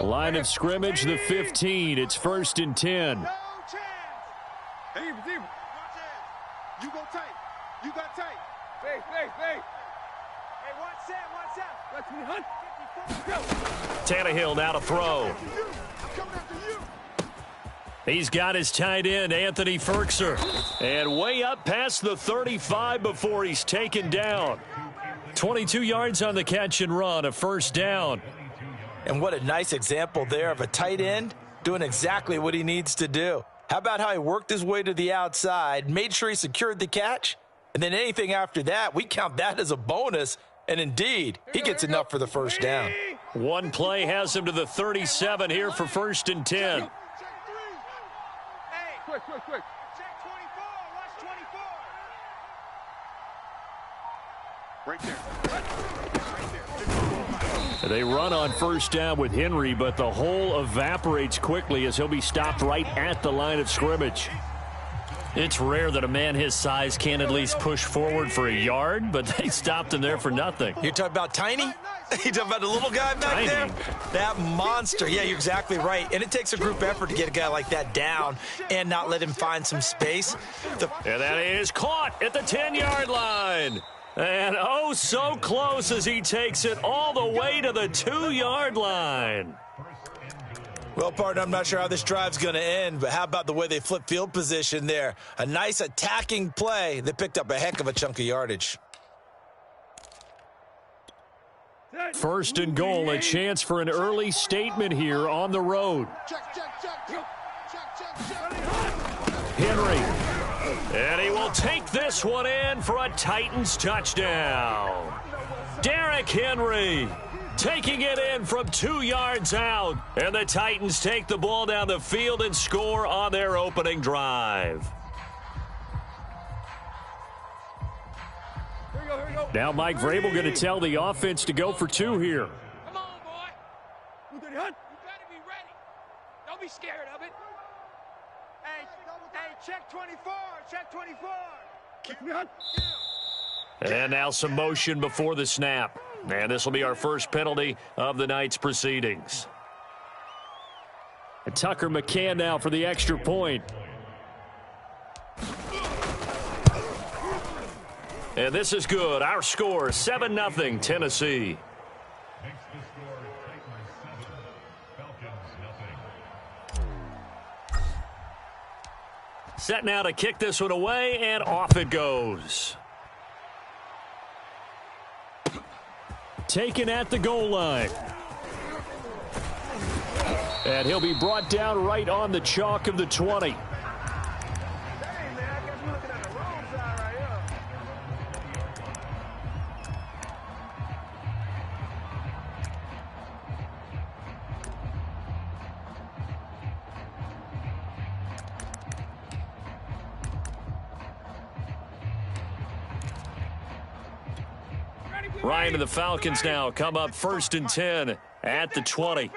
Line of scrimmage, the 15. It's 1st and 10. No chance. Hey, receiver. You go tight. You got tight. Hey. Hey, watch that. Let's me hunt. Tannehill now to throw. I'm coming after you. He's got his tight end, Anthony Ferkser. And way up past the 35 before he's taken down. 22 yards on the catch and run, a 1st down. And what a nice example there of a tight end doing exactly what he needs to do. How about how he worked his way to the outside, made sure he secured the catch, and then anything after that, we count that as a bonus. And indeed, he gets enough for the 1st down. One play has him to the 37 here for 1st and 10. Check 3. Hey, quick. Check 24. Watch 24. Right there. They run on 1st down with Henry, but the hole evaporates quickly as he'll be stopped right at the line of scrimmage. It's rare that a man his size can't at least push forward for a yard, but they stopped him there for nothing. You're talking about Tiny? You talking about the little guy back there? That monster. Yeah, you're exactly right. And it takes a group effort to get a guy like that down and not let him find some space. And that is caught at the 10-yard line. And oh, so close as he takes it all the way to the 2-yard line. Well, partner, I'm not sure how this drive's going to end, but how about the way they flip field position there? A nice attacking play. They picked up a heck of a chunk of yardage. 1st and goal, a chance for an early statement here on the road. Check. Henry. And he will take this one in for a Titans touchdown. Derrick Henry taking it in from 2 yards out. And the Titans take the ball down the field and score on their opening drive. Here we go. Now Mike Vrabel going to tell the offense to go for 2 here. Come on, boy. You better be ready. Don't be scared of it. Hey, check 24. Check 24. Keep me hunt. And now some motion before the snap. And this will be our first penalty of the night's proceedings. And Tucker McCann now for the extra point. And this is good. Our score, 7-0 Tennessee. Set now to kick this one away, and off it goes. Taken at the goal line. And he'll be brought down right on the chalk of the 20. Ryan and the Falcons now come up 1st and 10 at the 20.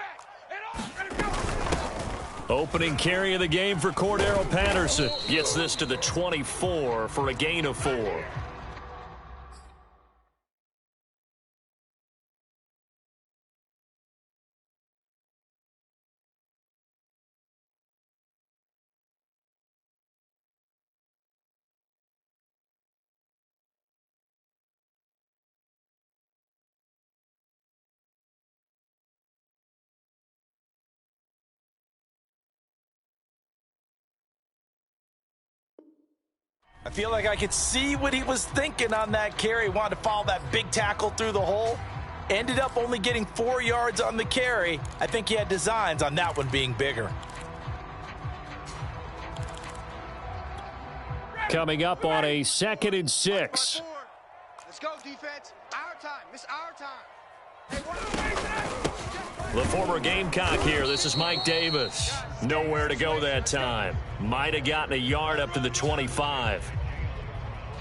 Opening carry of the game for Cordero Patterson. Gets this to the 24 for a gain of 4. I feel like I could see what he was thinking on that carry. Wanted to follow that big tackle through the hole. Ended up only getting 4 yards on the carry. I think he had designs on that one being bigger. Coming up on a 2nd and 6. Let's go, defense. Our time. It's our time. The former Gamecock here. This is Mike Davis. Nowhere to go that time. Might have gotten a yard up to the 25.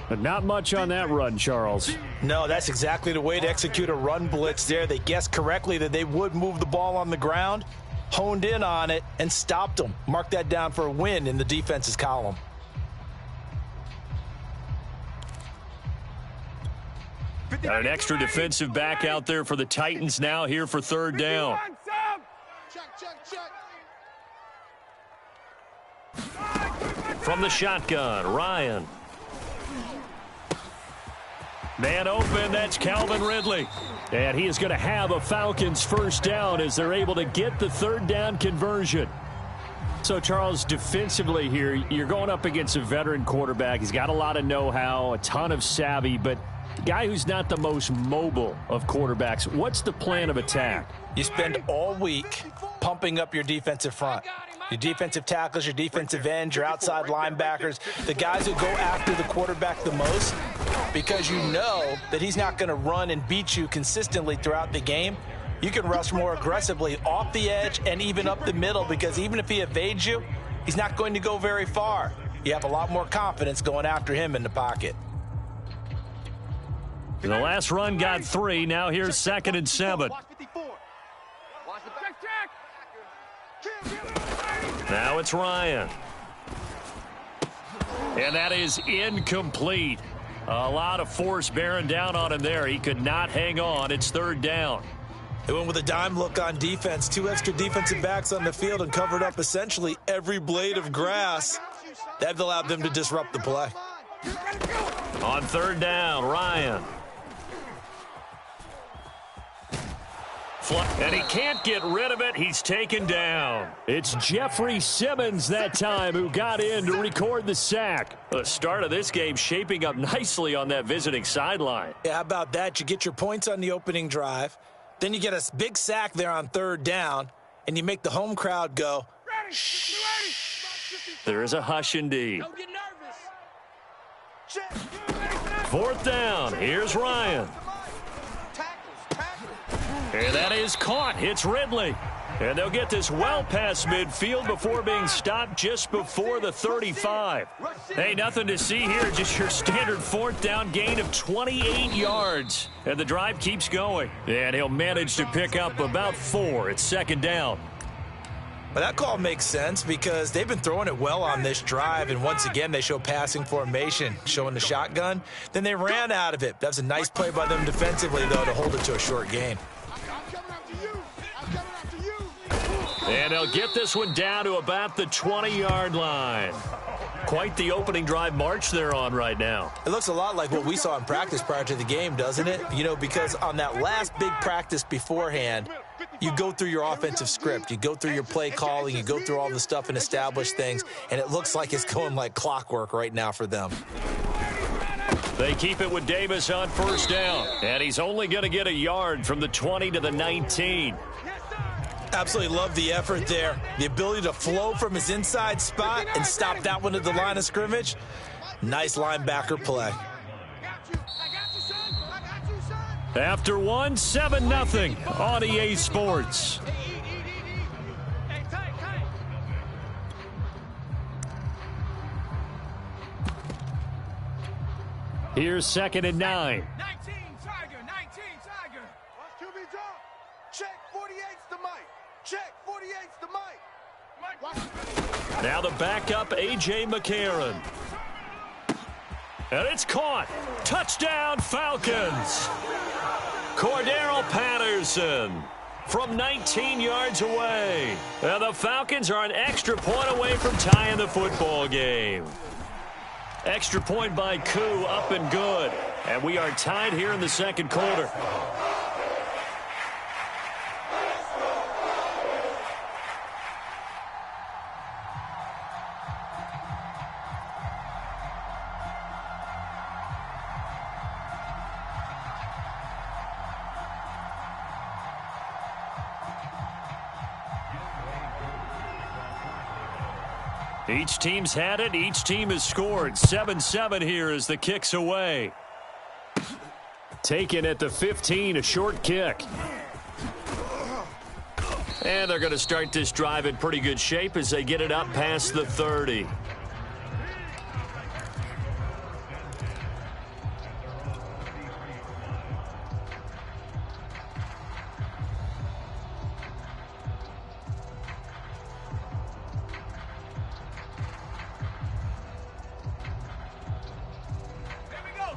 But not much on that run, Charles. No, that's exactly the way to execute a run blitz there. They guessed correctly that they would move the ball on the ground, honed in on it, and stopped them. Mark that down for a win in the defense's column. Got an extra defensive back out there for the Titans now here for 3rd down. from the shotgun. Ryan. Man open, that's Calvin Ridley. And he is going to have a Falcons first down as they're able to get the third down conversion. So, Charles, defensively here, you're going up against a veteran quarterback. He's got a lot of know-how, a ton of savvy, but a guy who's not the most mobile of quarterbacks. What's the plan of attack? You spend all week pumping up your defensive front. Your defensive tackles, your defensive ends, your outside linebackers, the guys who go after the quarterback the most, because you know that he's not going to run and beat you consistently throughout the game. You can rush more aggressively off the edge and even up the middle, because even if he evades you, he's not going to go very far. You have a lot more confidence going after him in the pocket. The last run got 3. Now here's 2nd and 7. Now it's Ryan. And that is incomplete. A lot of force bearing down on him there. He could not hang on. It's 3rd down. They went with a dime look on defense. 2 extra defensive backs on the field and covered up essentially every blade of grass. That allowed them to disrupt the play. On 3rd down, Ryan. And he can't get rid of it. He's taken down. It's Jeffrey Simmons that time who got in to record the sack. The start of this game shaping up nicely on that visiting sideline. Yeah, how about that? You get your points on the opening drive. Then you get a big sack there on 3rd down, and you make the home crowd go, shh. There is a hush indeed. 4th down. Here's Ryan. And that is caught. It's Ridley. And they'll get this well past midfield before being stopped just before the 35. Hey, nothing to see here. Just your standard 4th down gain of 28 yards. And the drive keeps going. And he'll manage to pick up about 4. It's 2nd down. Well, that call makes sense because they've been throwing it well on this drive, and once again they show passing formation, showing the shotgun. Then they ran out of it. That was a nice play by them defensively, though, to hold it to a short gain. And they'll get this one down to about the 20-yard line. Quite the opening drive march they're on right now. It looks a lot like what we saw in practice prior to the game, doesn't it? You know, because on that last big practice beforehand, you go through your offensive script. You go through your play calling. You go through all the stuff and establish things. And it looks like it's going like clockwork right now for them. They keep it with Davis on 1st down. And he's only going to get a yard from the 20 to the 19. Absolutely love the effort there. The ability to flow from his inside spot and stop that one at the line of scrimmage. Nice linebacker play. After 1, 7-0 on EA Sports. Here's 2nd and 9. 19 Tiger, 19 Tiger. QB drop. Check 48's the mic. Check 48's the mic. Now the backup, A.J. McCarron. And it's caught. Touchdown, Falcons. Cordero Patterson from 19 yards away. And the Falcons are an extra point away from tying the football game. Extra point by Koo, up and good. And we are tied here in the 2nd quarter. Each team's had it. Each team has scored. 7-7 here as the kick's away. Taken at the 15, a short kick. And they're going to start this drive in pretty good shape as they get it up past the 30.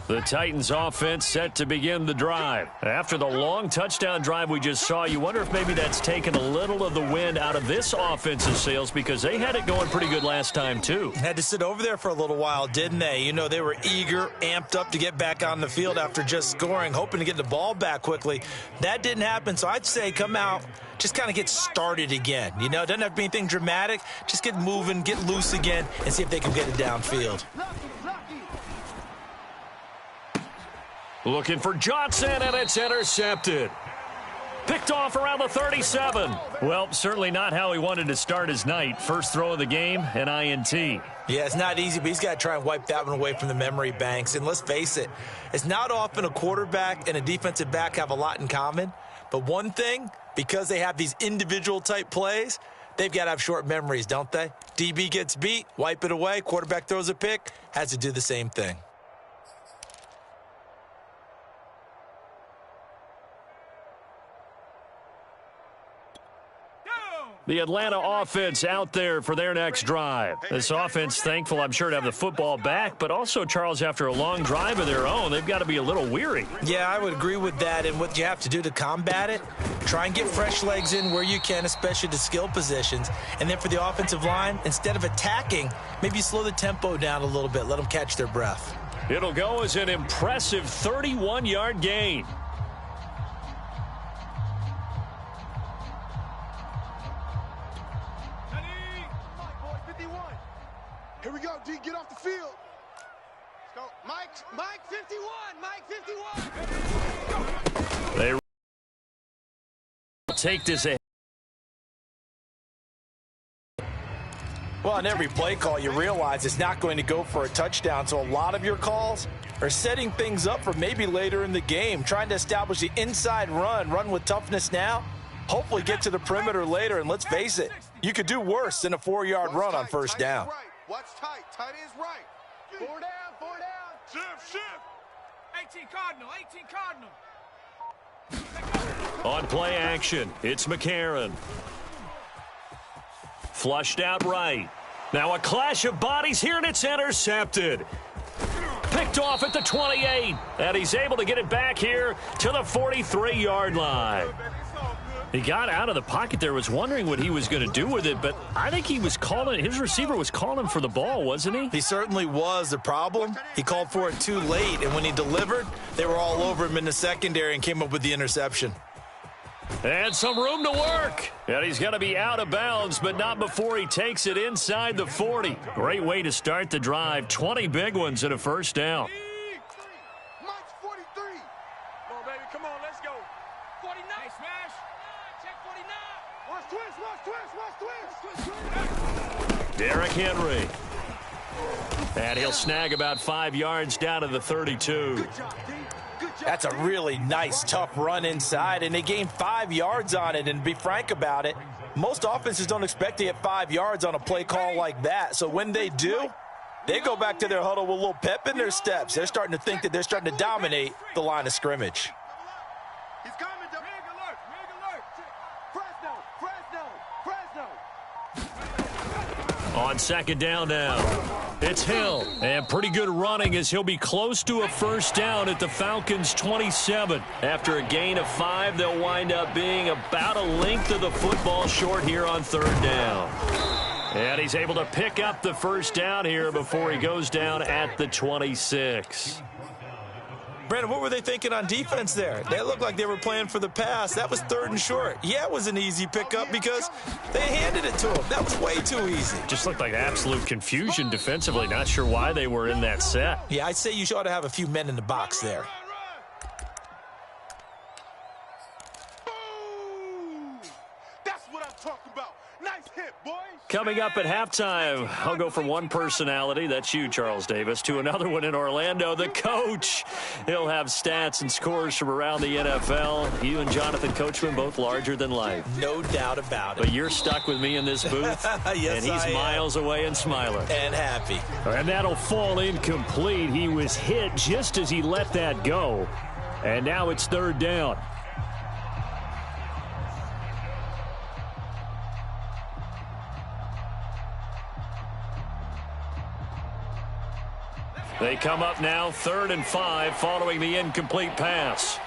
The Titans offense set to begin the drive. After the long touchdown drive we just saw, you wonder if maybe that's taken a little of the wind out of this offense's sails because they had it going pretty good last time too. Had to sit over there for a little while, didn't they? You know, they were eager, amped up to get back on the field after just scoring, hoping to get the ball back quickly. That didn't happen, so I'd say come out, just kind of get started again. You know, it doesn't have to be anything dramatic. Just get moving, get loose again, and see if they can get it downfield. Looking for Johnson, and it's intercepted. Picked off around the 37. Well, certainly not how he wanted to start his night. First throw of the game, an INT. Yeah, it's not easy, but he's got to try and wipe that one away from the memory banks. And let's face it, it's not often a quarterback and a defensive back have a lot in common. But one thing, because they have these individual type plays, they've got to have short memories, don't they? DB gets beat, wipe it away, quarterback throws a pick, has to do the same thing. The Atlanta offense out there for their next drive. This offense thankful, I'm sure, to have the football back, but also, Charles, after a long drive of their own, they've got to be a little weary. Yeah, I would agree with that, and what you have to do to combat it, try and get fresh legs in where you can, especially to skill positions. And then for the offensive line, instead of attacking, maybe slow the tempo down a little bit, let them catch their breath. It'll go as an impressive 31-yard gain. Here we go, D. Get off the field. Let's go. Mike 51. They take this ahead. Well, on every play call, you realize it's not going to go for a touchdown, so a lot of your calls are setting things up for maybe later in the game, trying to establish the inside run with toughness now, hopefully get to the perimeter later, and let's face it, you could do worse than a 4-yard run on first down. Watch tight. Tight is right. 4 down. Shift. 18 Cardinal. On play action, it's McCarron. Flushed out right. Now a clash of bodies here, and it's intercepted. Picked off at the 28, and he's able to get it back here to the 43-yard line. He got out of the pocket there, was wondering what he was going to do with it, but I think he was calling, his receiver was calling for the ball, wasn't he? He certainly was. The problem, he called for it too late, and when he delivered, they were all over him in the secondary and came up with the interception. And some room to work. And he's going to be out of bounds, but not before he takes it inside the 40. Great way to start the drive. 20 big ones and a first down. Mike's 43. Come on, baby. Come on. Let's go. 49. Smash. Check 49. Watch twist. Derrick Henry. And he'll snag about 5 yards down to the 32. Good job, D. That's a really nice, tough run inside, and they gained 5 yards on it. And to be frank about it, most offenses don't expect to get 5 yards on a play call like that. So when they do, they go back to their huddle with a little pep in their steps. They're starting to think that they're starting to dominate the line of scrimmage. He's coming. Fresno. On second down now. It's Hill, and pretty good running as he'll be close to a first down at the Falcons' 27. After a gain of 5, they'll wind up being about a length of the football short here on third down. And he's able to pick up the first down here before he goes down at the 26. Brandon, what were they thinking on defense there? They looked like they were playing for the pass. That was third and short. Yeah, it was an easy pickup because they handed it to him. That was way too easy. Just looked like absolute confusion defensively. Not sure why they were in that set. Yeah, I'd say you ought to have a few men in the box there. That's what I'm talking about. Nice hit, boys. Coming up at halftime, I'll go from one personality, that's you, Charles Davis, to another one in Orlando, the coach. He'll have stats and scores from around the NFL. You and Jonathan Coachman, both larger than life. No doubt about it. But you're stuck with me in this booth, yes, and he's miles away and smiling. And happy. And that'll fall incomplete. He was hit just as he let that go. And now it's third down. They come up now 3rd and 5 following the incomplete pass.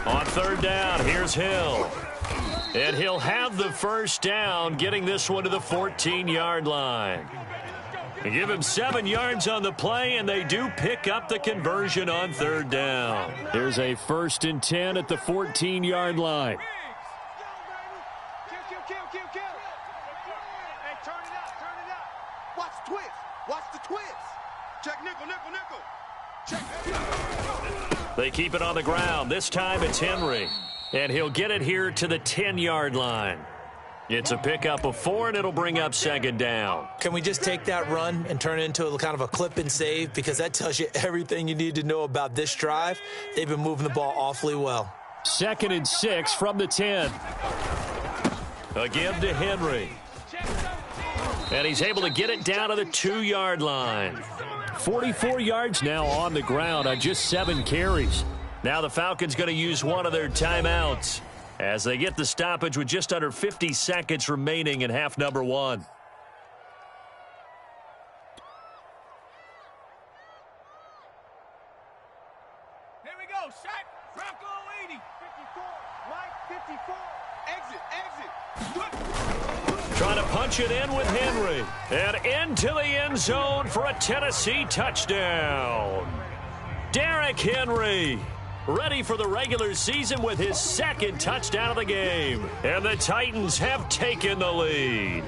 On 3rd down, here's Hill. And he'll have the first down, getting this one to the 14-yard line. They give him 7 yards on the play, and they do pick up the conversion on 3rd down. There's a 1st and 10 at the 14-yard line. Watch the twist. Watch the twist. Check nickel, nickel, nickel. Check. They keep it on the ground. This time it's Henry. And he'll get it here to the 10-yard line. It's a pickup of 4, and it'll bring up 2nd down. Can we just take that run and turn it into a kind of a clip and save? Because that tells you everything you need to know about this drive. They've been moving the ball awfully well. 2nd and 6 from the 10. Again to Henry. And he's able to get it down to the 2-yard line. 44 yards now on the ground on just 7 carries. Now the Falcons going to use one of their timeouts as they get the stoppage with just under 50 seconds remaining in half number 1. Here we go. Shot. Bronco 80. 54. Mike 54. Exit. Exit. Trying to punch it in with Henry. And into the end zone for a Tennessee touchdown. Derrick Henry, ready for the regular season with his 2nd touchdown of the game. And the Titans have taken the lead.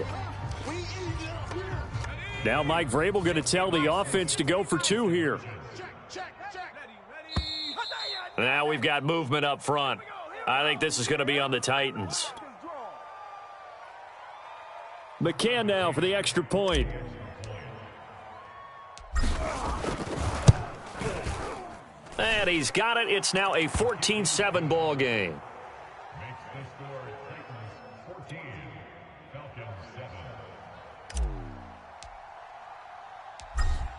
Now Mike Vrabel going to tell the offense to go for 2 here. Now we've got movement up front. I think this is going to be on the Titans. McCann now for the extra point. And he's got it. It's now a 14-7 ball game.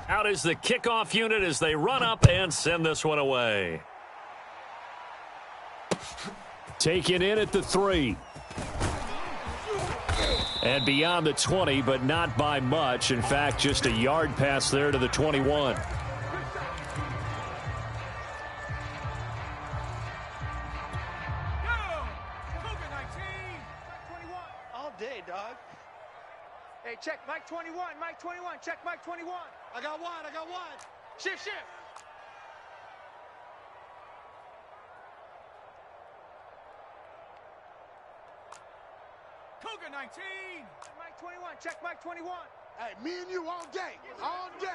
Out is the kickoff unit as they run up and send this one away. Taken in at the 3. And beyond the 20, but not by much. In fact, just a yard pass there to the 21. All day, dog. Hey, check Mike 21. Mike 21. Check Mike 21. I got one. Shift. Cougar 19. Mike 21. Check Mike 21. Hey, me and you all day. All day.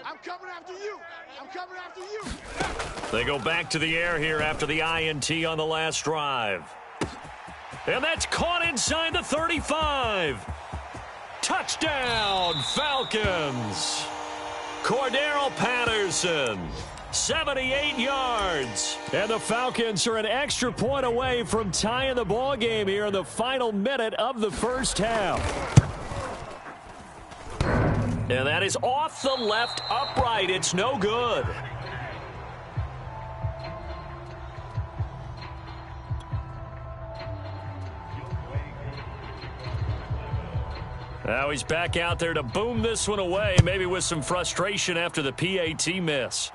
I'm coming after you. They go back to the air here after the INT on the last drive. And that's caught inside the 35. Touchdown, Falcons. Cordero Patterson, 78 yards. And the Falcons are an extra point away from tying the ball game here in the final minute of the first half. And that is off the left upright. It's no good. Now he's back out there to boom this one away, maybe with some frustration after the PAT miss.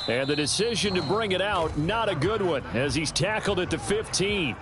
And the decision to bring it out, not a good one, as he's tackled at the 15.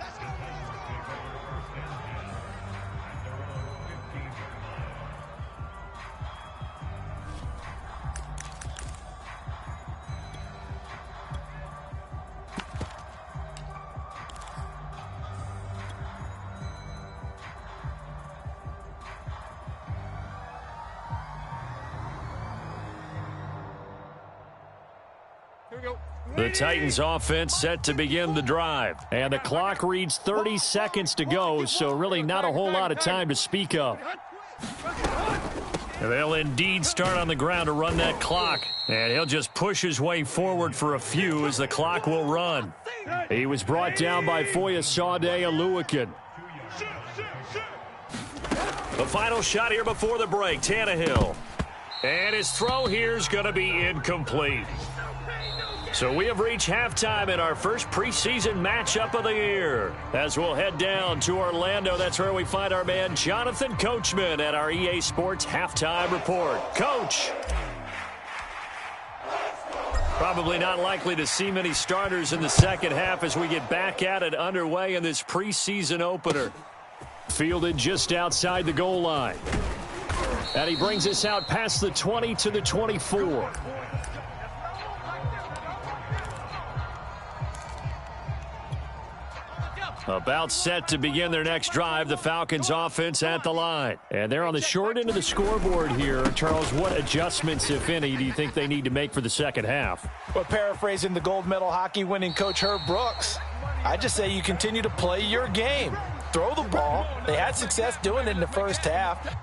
The Titans offense set to begin the drive. And the clock reads 30 seconds to go, so really not a whole lot of time to speak of. They'll indeed start on the ground to run that clock. And he'll just push his way forward for a few as the clock will run. He was brought down by Foyesade Oluwakin. The final shot here before the break, Tannehill. And his throw here is going to be incomplete. So we have reached halftime in our first preseason matchup of the year. As we'll head down to Orlando, that's where we find our man Jonathan Coachman at our EA Sports Halftime Report. Coach. Probably not likely to see many starters in the second half as we get back at it underway in this preseason opener. Fielded just outside the goal line. And he brings us out past the 20 to the 24. About set to begin their next drive, the Falcons offense at the line. And they're on the short end of the scoreboard here. Charles, what adjustments, if any, do you think they need to make for the second half? Well, paraphrasing the gold medal hockey winning coach Herb Brooks, I just say you continue to play your game. Throw the ball. They had success doing it in the first half.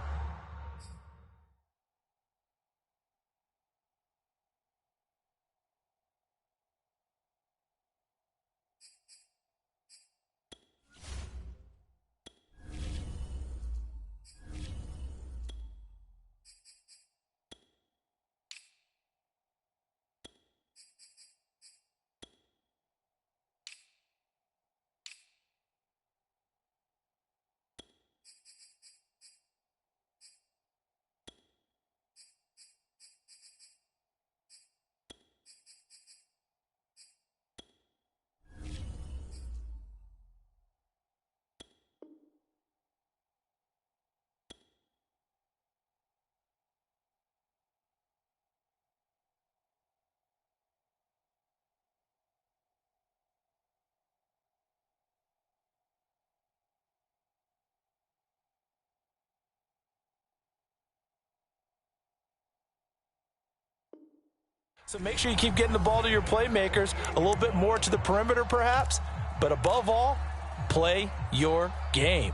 So make sure you keep getting the ball to your playmakers, a little bit more to the perimeter perhaps, but above all, play your game.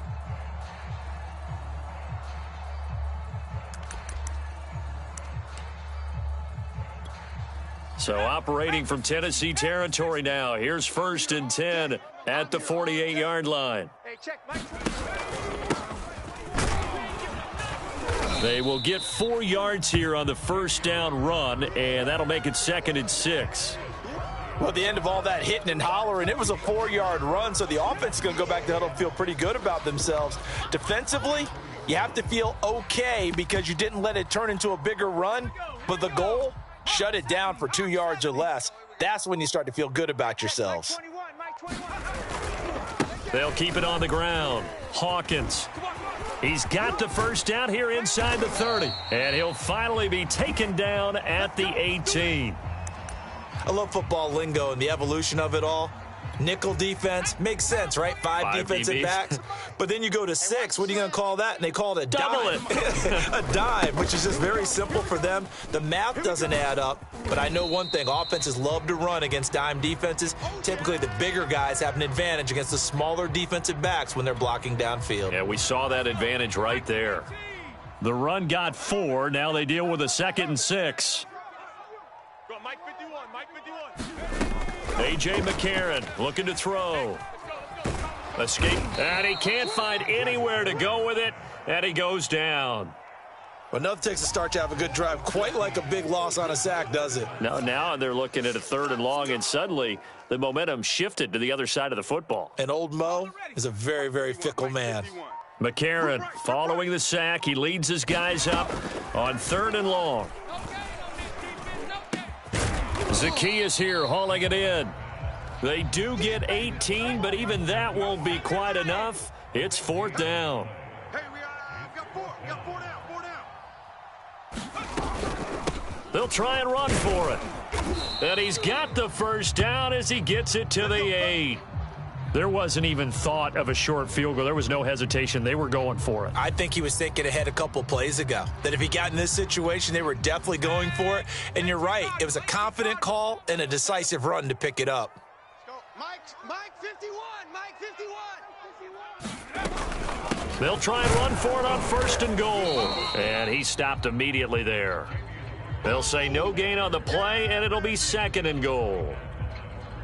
So operating from Tennessee territory now. Here's 1st and 10 at the 48-yard line. Hey, check, Mike. They will get 4 yards here on the first down run, and that'll make it 2nd and 6. Well, at the end of all that hitting and hollering, it was a 4-yard run, so the offense is going to go back to huddle and feel pretty good about themselves. Defensively, you have to feel okay because you didn't let it turn into a bigger run, but the goal, shut it down for 2 yards or less. That's when you start to feel good about yourselves. They'll keep it on the ground. Hawkins. He's got the first down here inside the 30. And he'll finally be taken down at the 18. I love football lingo and the evolution of it all. Nickel defense makes sense, right? Five defensive DBs. Backs. But then you go to 6. What are you going to call that? And they call it a Double dime. A dime, which is just very simple for them. The math doesn't add up. But I know one thing. Offenses love to run against dime defenses. Typically, the bigger guys have an advantage against the smaller defensive backs when they're blocking downfield. Yeah, we saw that advantage right there. The run got 4. Now they deal with a 2nd and 6. Go, Mike 51, Mike 51. A.J. McCarron looking to throw. Escape. And he can't find anywhere to go with it. And he goes down. But nothing takes a start to have a good drive. Quite like a big loss on a sack, does it? Now they're looking at a 3rd and long, and suddenly the momentum shifted to the other side of the football. And old Mo is a very, very fickle man. McCarron following the sack. He leads his guys up on 3rd and long. Zacchaeus here hauling it in. They do get 18, but even that won't be quite enough. It's 4th down. Hey, we got 4. We got 4 down. They'll try and run for it. And he's got the first down as he gets it to the 8. There wasn't even thought of a short field goal. There was no hesitation. They were going for it. I think he was thinking ahead a couple plays ago, that if he got in this situation, they were definitely going for it. And you're right. It was a confident call and a decisive run to pick it up. Let's go. Mike 51. Mike 51. They'll try and run for it on 1st and goal. And he stopped immediately there. They'll say no gain on the play, and it'll be 2nd and goal.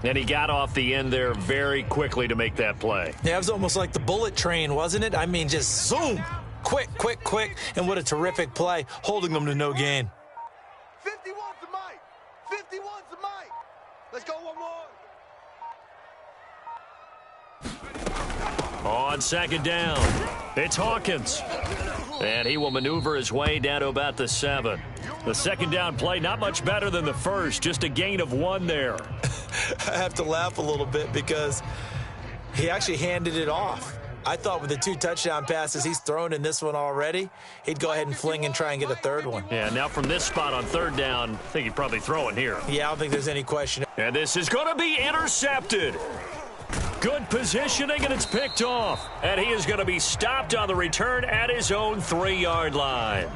And he got off the end there very quickly to make that play. Yeah, it was almost like the bullet train, wasn't it? I mean, just zoom. Quick, quick, quick. And what a terrific play, holding them to no gain. 51 to Mike. 51 to Mike. Let's go one more. On second down, it's Hawkins. And he will maneuver his way down to about the 7. The second down play, not much better than the first, just a gain of 1 there. I have to laugh a little bit because he actually handed it off. I thought with the 2 touchdown passes he's thrown in this one already, he'd go ahead and fling and try and get a third one. Yeah, now from this spot on third down, I think he'd probably throw it here. Yeah, I don't think there's any question. And this is going to be intercepted. Good positioning, and it's picked off. And he is going to be stopped on the return at his own 3-yard line.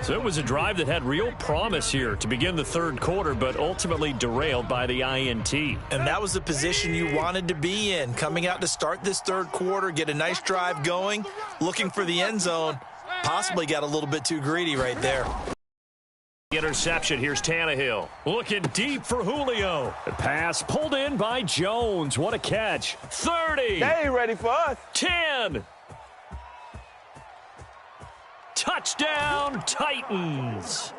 So it was a drive that had real promise here to begin the third quarter, but ultimately derailed by the INT. And that was the position you wanted to be in, coming out to start this third quarter, get a nice drive going, looking for the end zone. Possibly got a little bit too greedy right there. Interception. Here's Tannehill. Looking deep for Julio. The pass pulled in by Jones. What a catch. 30. They ain't ready for us. 10. Touchdown, Titans.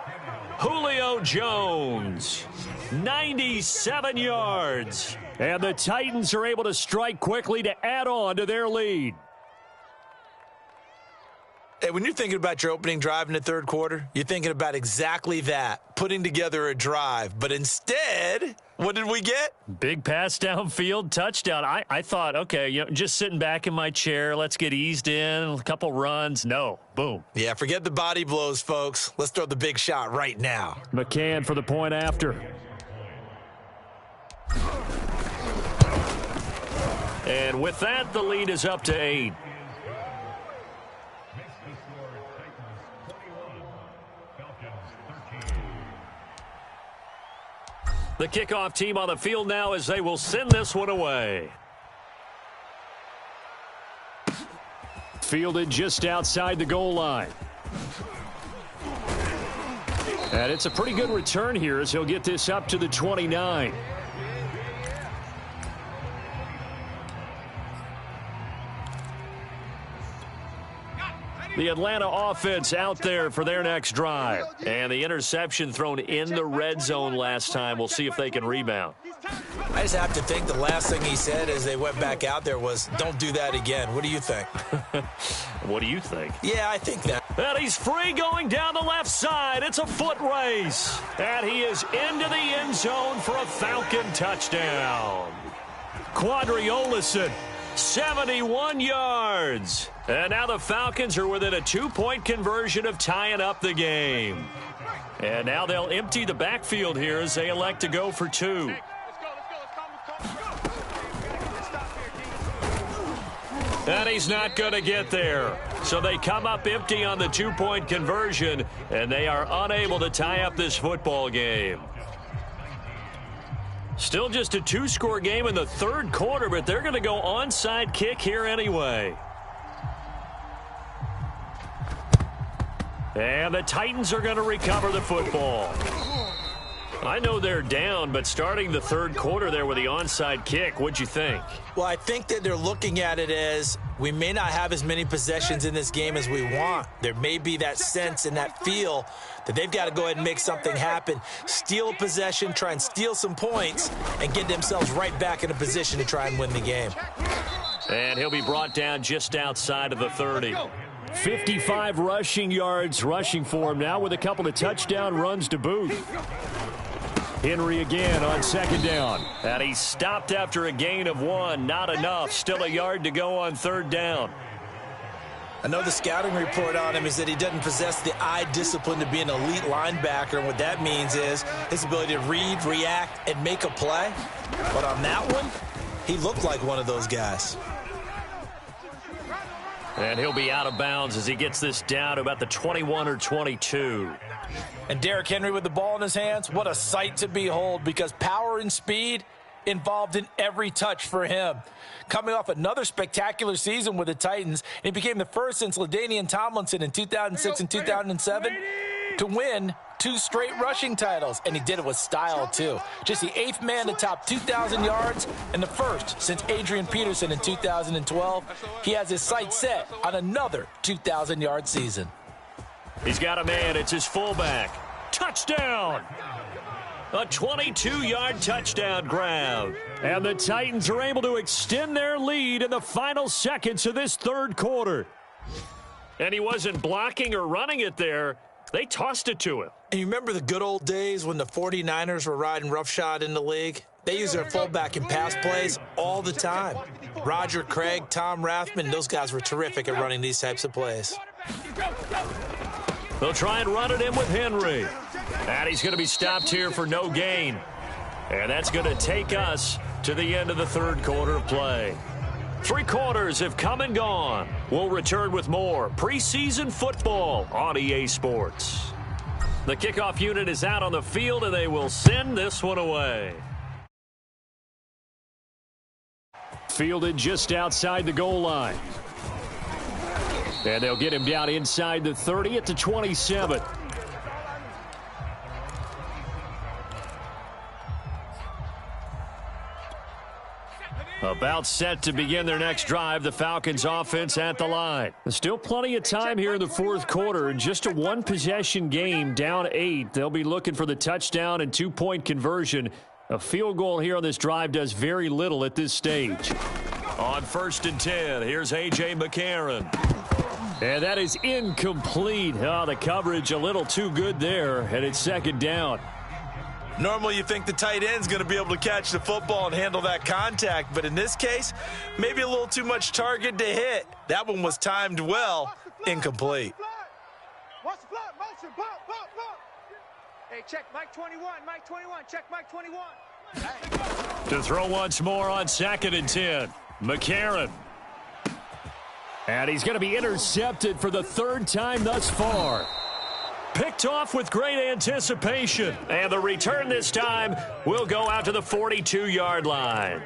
Julio Jones, 97 yards. And the Titans are able to strike quickly to add on to their lead. Hey, when you're thinking about your opening drive in the third quarter, you're thinking about exactly that, putting together a drive. But instead, what did we get? Big pass downfield, touchdown. I thought, okay, just sitting back in my chair, let's get eased in, a couple runs. No, boom. Yeah, forget the body blows, folks. Let's throw the big shot right now. McCann for the point after. And with that, the lead is up to 8. The kickoff team on the field now as they will send this one away. Fielded just outside the goal line. And it's a pretty good return here as he'll get this up to the 29. The Atlanta offense out there for their next drive. And the interception thrown in the red zone last time. We'll see if they can rebound. I just have to think the last thing he said as they went back out there was, don't do that again. What do you think? What do you think? Yeah, I think that. And he's free going down the left side. It's a foot race. And he is into the end zone for a Falcon touchdown. Quadri Olison, 71 yards. And now the Falcons are within a 2-point conversion of tying up the game. And now they'll empty the backfield here as they elect to go for 2. And he's not going to get there. So they come up empty on the 2-point conversion, and they are unable to tie up this football game. Still just a 2-score game in the third quarter, but they're going to go onside kick here anyway. And the Titans are going to recover the football. I know they're down, but starting the third quarter there with the onside kick, what'd you think? Well, I think that they're looking at it as we may not have as many possessions in this game as we want. There may be that sense and that feel that they've got to go ahead and make something happen, steal a possession, try and steal some points, and get themselves right back in a position to try and win the game. And he'll be brought down just outside of the 30. 55 rushing yards rushing for him now with a couple of touchdown runs to boot. Henry again on second down. And he's stopped after a gain of 1. Not enough. Still a yard to go on third down. I know the scouting report on him is that he doesn't possess the eye discipline to be an elite linebacker. And what that means is his ability to read, react, and make a play. But on that one, he looked like one of those guys. And he'll be out of bounds as he gets this down to about the 21 or 22. And Derrick Henry with the ball in his hands, what a sight to behold, because power and speed involved in every touch for him. Coming off another spectacular season with the Titans, and he became the first since LaDainian Tomlinson in 2006 and 2007 to win 2 straight rushing titles, and he did it with style too. Just the 8th man to top 2,000 yards and the first since Adrian Peterson in 2012. He has his sights set on another 2,000-yard season. He's got a man. It's his fullback. Touchdown! A 22-yard touchdown grab. And the Titans are able to extend their lead in the final seconds of this third quarter. And he wasn't blocking or running it there. They tossed it to him. And you remember the good old days when the 49ers were riding roughshod in the league? They use their fullback in pass plays all the time. Roger Craig, Tom Rathman, those guys were terrific at running these types of plays. They'll try and run it in with Henry. And he's going to be stopped here for no gain. And that's going to take us to the end of the third quarter of play. 3 quarters have come and gone. We'll return with more preseason football on EA Sports. The kickoff unit is out on the field, and they will send this one away. Fielded just outside the goal line. And they'll get him down inside the 30 at the 27. About set to begin their next drive, the Falcons offense at the line. There's still plenty of time here in the fourth quarter. Just a one-possession game, down 8. They'll be looking for the touchdown and 2-point conversion. A field goal here on this drive does very little at this stage. On 1st and 10, here's A.J. McCarron. And that is incomplete. Oh, the coverage a little too good there, and it's 2nd down. Normally you think the tight end's going to be able to catch the football and handle that contact, but in this case, maybe a little too much target to hit. That one was timed well, incomplete. Watch the flat, motion, bump, bump, bump. Hey, check Mike 21, Mike 21, check Mike 21. To throw once more on 2nd and 10, McCarron. And he's going to be intercepted for the 3rd time thus far. Picked off with great anticipation. And the return this time will go out to the 42-yard line.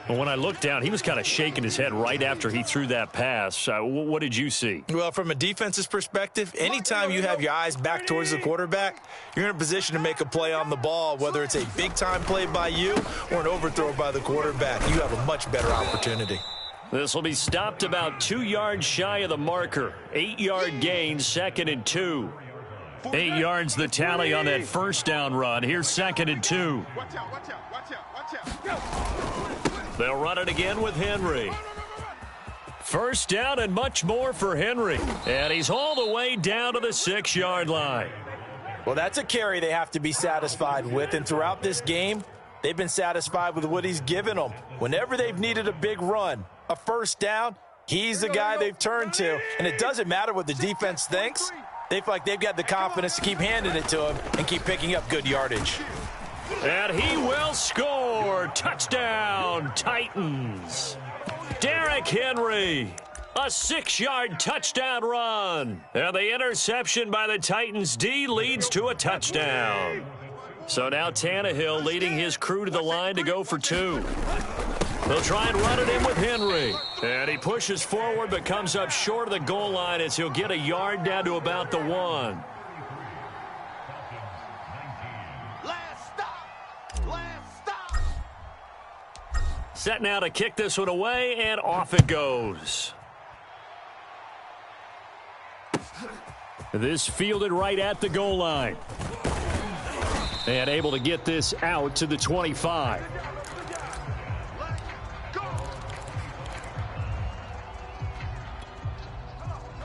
Well, when I looked down, he was kind of shaking his head right after he threw that pass. What did you see? Well, from a defense's perspective, anytime you have your eyes back towards the quarterback, you're in a position to make a play on the ball, whether it's a big-time play by you or an overthrow by the quarterback. You have a much better opportunity. This will be stopped about 2 yards shy of the marker. 8-yard gain, 2nd and 2. 8 yards the tally on that 1st down run. Here's 2nd and 2. Watch out, watch out, watch out, watch out. They'll run it again with Henry. 1st down and much more for Henry. And he's all the way down to the 6-yard line. Well, that's a carry they have to be satisfied with. And throughout this game, they've been satisfied with what he's given them. Whenever they've needed a big run, a 1st down, he's the guy they've turned to. And it doesn't matter what the defense thinks. They feel like they've got the confidence to keep handing it to him and keep picking up good yardage. And he will score. Touchdown, Titans. Derrick Henry, a 6-yard touchdown run. And the interception by the Titans D leads to a touchdown. So now Tannehill leading his crew to the line to go for 2. They'll try and run it in with Henry. And he pushes forward but comes up short of the goal line as he'll get a yard down to about the 1. Last stop, last stop. Set now to kick this one away, and off it goes. This fielded right at the goal line. And able to get this out to the 25.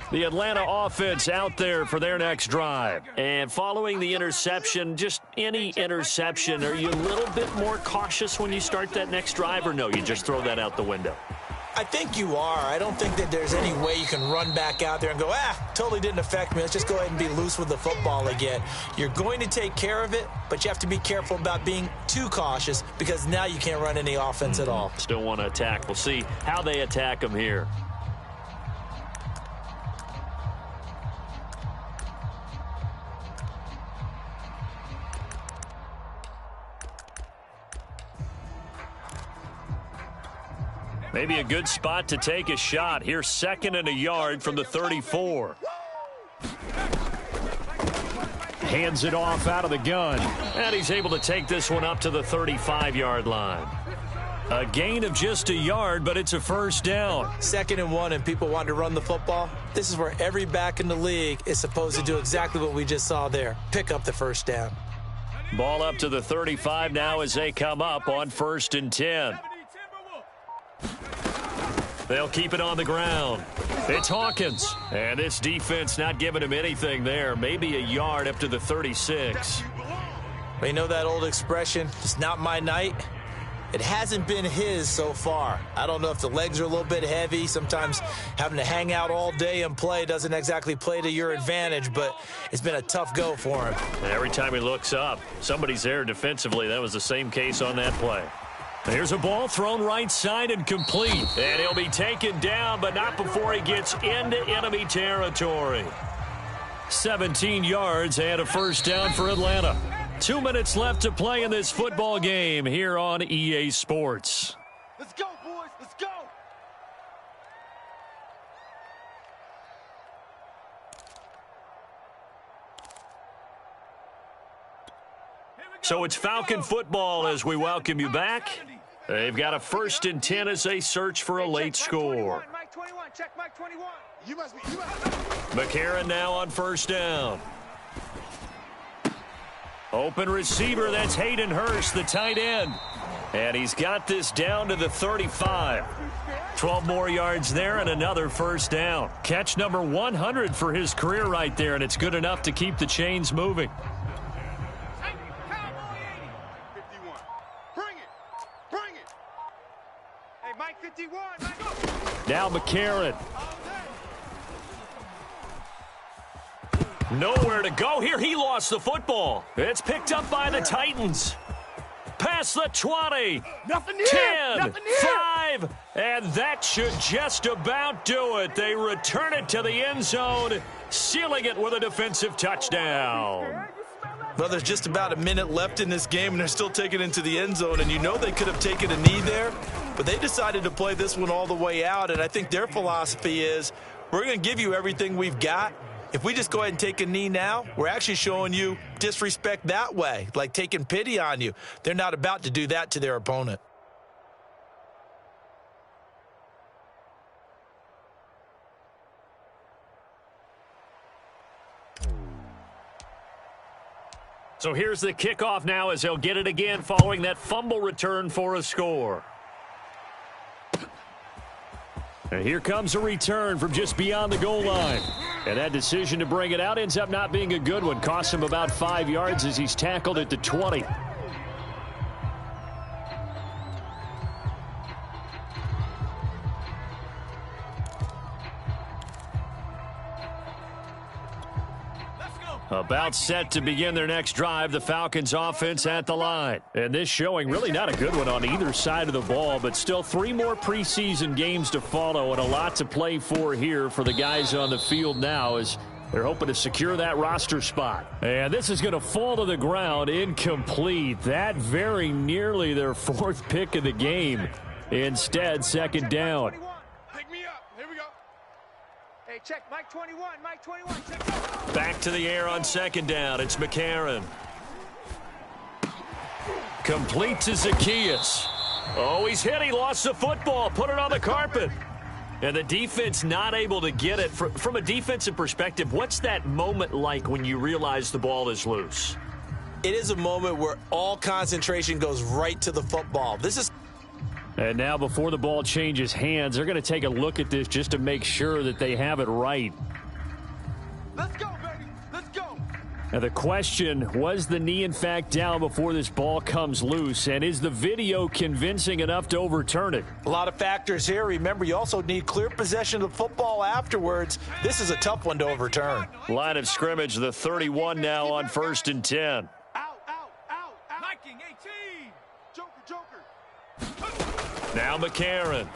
The Atlanta offense out there for their next drive. And following the interception, just any interception, are you a little bit more cautious when you start that next drive, or no, you just throw that out the window? I think you are. I don't think that there's any way you can run back out there and go, totally didn't affect me. Let's just go ahead and be loose with the football again. You're going to take care of it, but you have to be careful about being too cautious because now you can't run any offense at all. Still want to attack. We'll see how they attack them here. Maybe a good spot to take a shot. Here's 2nd and a yard from the 34. Hands it off out of the gun. And he's able to take this one up to the 35-yard line. A gain of just a yard, but it's a 1st down. 2nd and 1, and people want to run the football. This is where every back in the league is supposed to do exactly what we just saw there. Pick up the 1st down. Ball up to the 35 now as they come up on 1st and 10. They'll keep it on the ground. It's Hawkins. And this defense not giving him anything there. Maybe a yard up to the 36. You know that old expression, it's not my night? It hasn't been his so far. I don't know if the legs are a little bit heavy. Sometimes having to hang out all day and play doesn't exactly play to your advantage, but it's been a tough go for him. And every time he looks up, somebody's there defensively. That was the same case on that play. Here's a ball thrown right side and complete. And he'll be taken down, but not before he gets into enemy territory. 17 yards and a first down for Atlanta. 2 minutes left to play in this football game here on EA Sports. Let's go, boys. Let's go. So it's Falcon football as we welcome you back. They've got a 1st and 10 as they search for a late score. Mike 21, check Mike 21. McCarron now on 1st down. Open receiver, that's Hayden Hurst, the tight end. And he's got this down to the 35. 12 more yards there and another 1st down. Catch number 100 for his career right there, and it's good enough to keep the chains moving. Mike 51. Mike. Now McCarron. Nowhere to go here. He lost the football. It's picked up by the Titans. Past the 20. Nothing here. 10. Nothing here. 5. And that should just about do it. They return it to the end zone, sealing it with a defensive touchdown. Well, there's just about a minute left in this game, and they're still taking it into the end zone. And you know they could have taken a knee there, but they decided to play this one all the way out. And I think their philosophy is, we're going to give you everything we've got. If we just go ahead and take a knee now, we're actually showing you disrespect that way, like taking pity on you. They're not about to do that to their opponent. So here's the kickoff now as they'll get it again following that fumble return for a score. And here comes a return from just beyond the goal line. And that decision to bring it out ends up not being a good one. Costs him about 5 yards as he's tackled at the 20. About set to begin their next drive, the Falcons offense at the line. And this showing really not a good one on either side of the ball, but still 3 more preseason games to follow and a lot to play for here for the guys on the field now as they're hoping to secure that roster spot. And this is going to fall to the ground, incomplete. That very nearly their 4th pick of the game. Instead, 2nd down. Pick me up. Here we go. Hey, check Mike 21. Mike 21. Check. Back to the air on 2nd down. It's McCarron. Complete to Zacchaeus. Oh, he's hit. He lost the football. Put it on the carpet. And the defense not able to get it. From a defensive perspective, what's that moment like when you realize the ball is loose? It is a moment where all concentration goes right to the football. And now before the ball changes hands, they're going to take a look at this just to make sure that they have it right. Let's go, baby. Let's go. Now the question, was the knee in fact down before this ball comes loose? And is the video convincing enough to overturn it? A lot of factors here. Remember, you also need clear possession of the football afterwards. This is a tough one to overturn. Line of scrimmage, the 31 now on 1st and 10. Out, out, out, out. Liking 18. Joker. Now McCarron.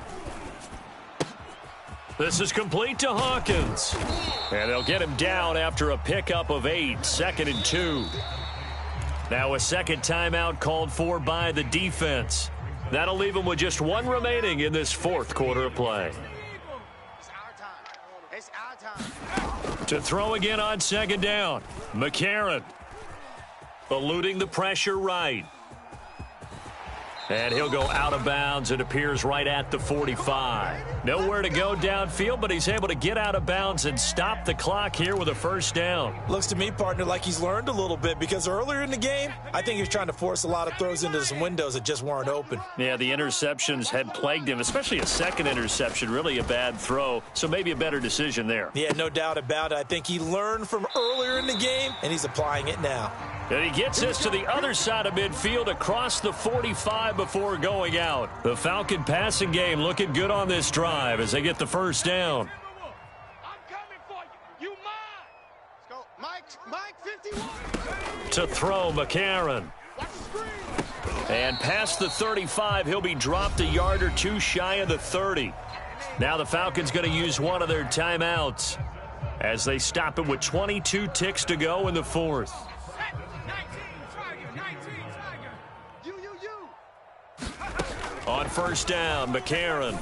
This is complete to Hawkins. And they'll get him down after a pickup of 8, 2nd and 2. Now a second timeout called for by the defense. That'll leave him with just 1 remaining in this 4th quarter of play. It's our time. It's our time. To throw again on 2nd down. McCarron. Eluding the pressure right. And he'll go out of bounds. It appears right at the 45. Nowhere to go downfield, but he's able to get out of bounds and stop the clock here with a first down. Looks to me, partner, like he's learned a little bit because earlier in the game, I think he was trying to force a lot of throws into some windows that just weren't open. Yeah, the interceptions had plagued him, especially a second interception, really a bad throw, so maybe a better decision there. Yeah, no doubt about it. I think he learned from earlier in the game, and he's applying it now. And he gets us to the other side of midfield across the 45 before going out. The Falcon passing game looking good on this drive as they get the first down. I'm coming for you. You mine. Let's go. Mike 51. To throw, McCarron. And past the 35, he'll be dropped a yard or two shy of the 30. Now the Falcons going to use one of their timeouts as they stop it with 22 ticks to go in the fourth. On first down, McCarron.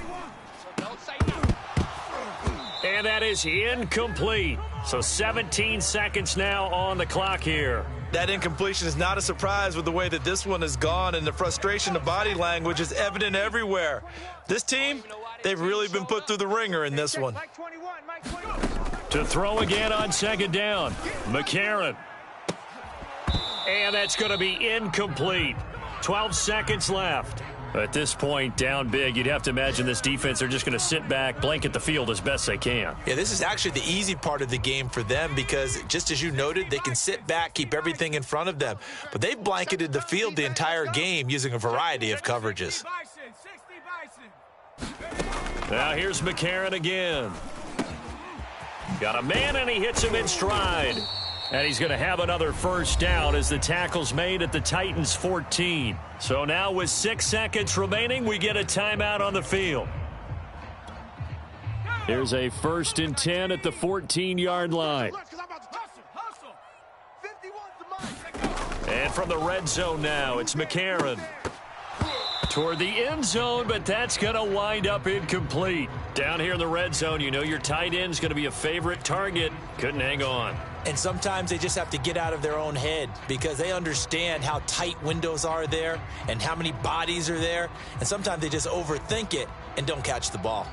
And that is incomplete. So 17 seconds now on the clock here. That incompletion is not a surprise with the way that this one has gone, and the frustration of body language is evident everywhere. This team, they've really been put through the ringer in this one. To throw again on second down, McCarron. And that's going to be incomplete. 12 seconds left. At this point, down big, you'd have to imagine this defense, they're just going to sit back, blanket the field as best they can. Yeah, this is actually the easy part of the game for them because, just as you noted, they can sit back, keep everything in front of them. But they've blanketed the field the entire game using a variety of coverages. Now here's McCarron again. Got a man, and he hits him in stride. And he's going to have another first down as the tackle's made at the Titans' 14. So now with 6 seconds remaining, we get a timeout on the field. Here's a 1st and 10 at the 14-yard line. And from the red zone now, it's McCarron. Toward the end zone, but that's going to wind up incomplete. Down here in the red zone, you know your tight end's going to be a favorite target. Couldn't hang on. And sometimes they just have to get out of their own head because they understand how tight windows are there and how many bodies are there. And sometimes they just overthink it and don't catch the ball.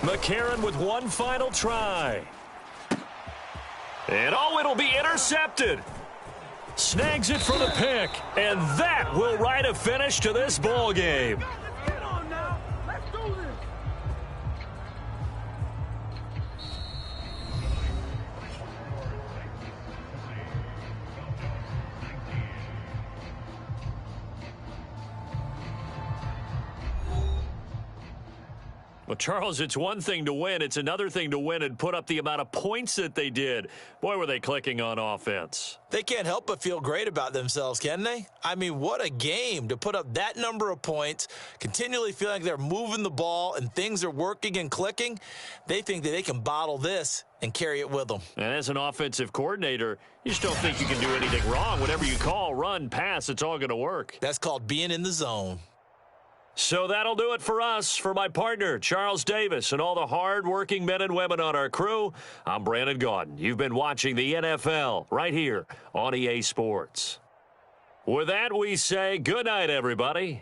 McCarron with one final try. And it'll be intercepted. Snags it for the pick. And that will write a finish to this ball game. Well, Charles, it's one thing to win. It's another thing to win and put up the amount of points that they did. Boy, were they clicking on offense. They can't help but feel great about themselves, can they? I mean, what a game to put up that number of points, continually feeling like they're moving the ball and things are working and clicking. They think that they can bottle this and carry it with them. And as an offensive coordinator, you just don't think you can do anything wrong. Whatever you call, run, pass, it's all going to work. That's called being in the zone. So that'll do it for us. For my partner, Charles Davis, and all the hard-working men and women on our crew, I'm Brandon Gaudin. You've been watching the NFL right here on EA Sports. With that, we say good night, everybody.